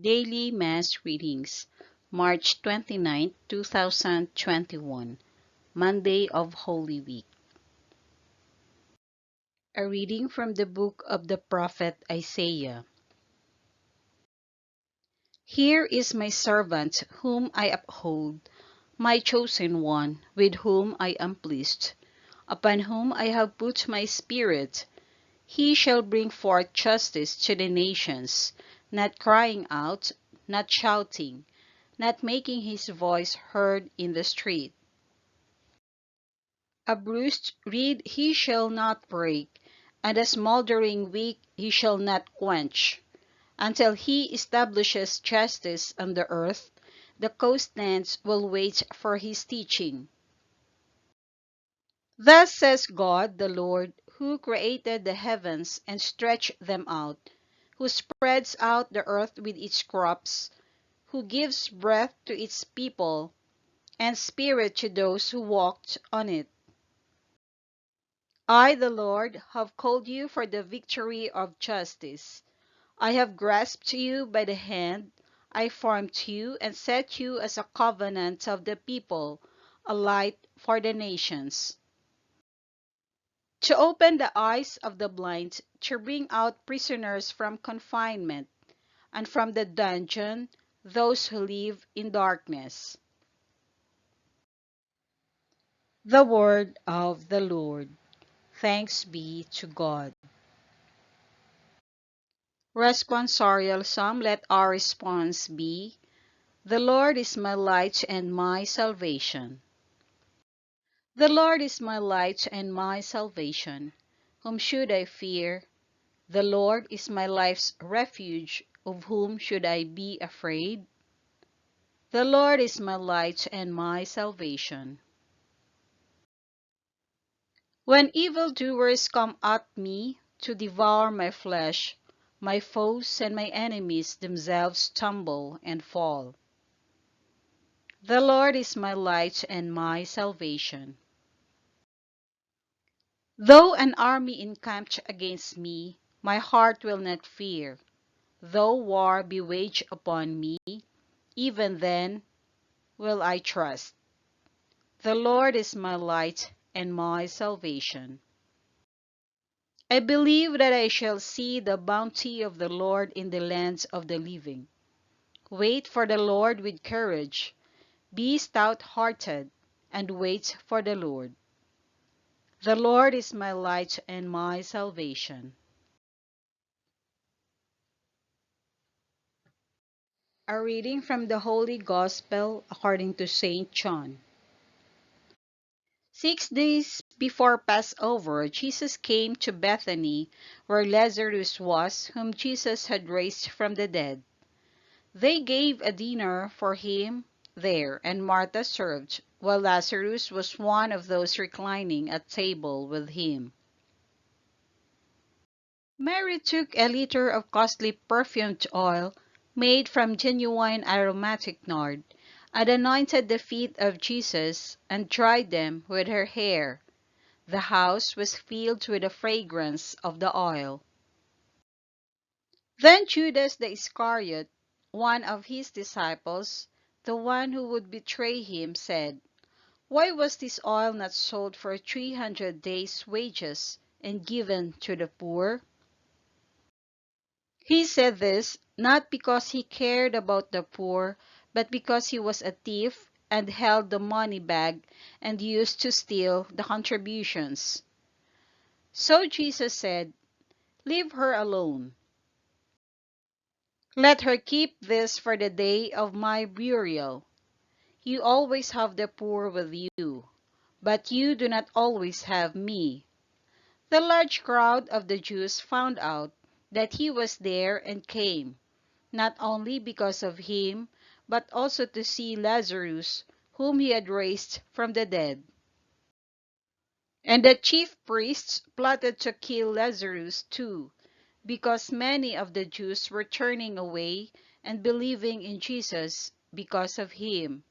Daily Mass Readings, March 29, 2021, Monday of Holy Week. A reading from the book of the prophet Isaiah. Here is my servant whom I uphold, my chosen one, with whom I am pleased, upon whom I have put my spirit. He shall bring forth justice to the nations, not crying out, not shouting, not making his voice heard in the street. A bruised reed he shall not break, and a smoldering wick he shall not quench. Until he establishes justice on the earth, the coastlands will wait for his teaching. Thus says God the Lord, who created the heavens and stretched them out, who spreads out the earth with its crops, who gives breath to its people, and spirit to those who walked on it. I, the Lord, have called you for the victory of justice. I have grasped you by the hand. I formed you and set you as a covenant of the people, a light for the nations. To open the eyes of the blind, to bring out prisoners from confinement, and from the dungeon those who live in darkness. The word of the Lord. Thanks be to God. Responsorial Psalm. Let our response be, the Lord is my light and my salvation. The Lord is my light and my salvation. Whom should I fear? The Lord is my life's refuge. Of whom should I be afraid? The Lord is my light and my salvation. When evildoers come at me to devour my flesh, my foes and my enemies themselves stumble and fall. The Lord is my light and my salvation. Though an army encamp against me, my heart will not fear. Though war be waged upon me, even then will I trust. The Lord is my light and my salvation. I believe that I shall see the bounty of the Lord in the lands of the living. Wait for the Lord with courage. Be stout-hearted, and wait for the Lord. The Lord is my light and my salvation. A reading from the Holy Gospel according to St. John. 6 days before Passover, Jesus came to Bethany, where Lazarus was, whom Jesus had raised from the dead. They gave a dinner for him there, and Martha served, while Lazarus was one of those reclining at table with him. Mary took a liter of costly perfumed oil, made from genuine aromatic nard, and anointed the feet of Jesus, and dried them with her hair. The house was filled with the fragrance of the oil. Then Judas the Iscariot, one of his disciples, the one who would betray him, said, "Why was this oil not sold for 300 days' wages and given to the poor?" He said this not because he cared about the poor, but because he was a thief and held the money bag and used to steal the contributions. So Jesus said, "Leave her alone. Let her keep this for the day of my burial. You always have the poor with you, but you do not always have me." The large crowd of the Jews found out that he was there and came, not only because of him, but also to see Lazarus, whom he had raised from the dead. And the chief priests plotted to kill Lazarus too, because many of the Jews were turning away and believing in Jesus because of him.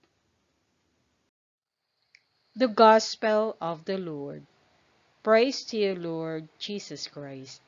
The Gospel of the Lord. Praise to you, Lord Jesus Christ.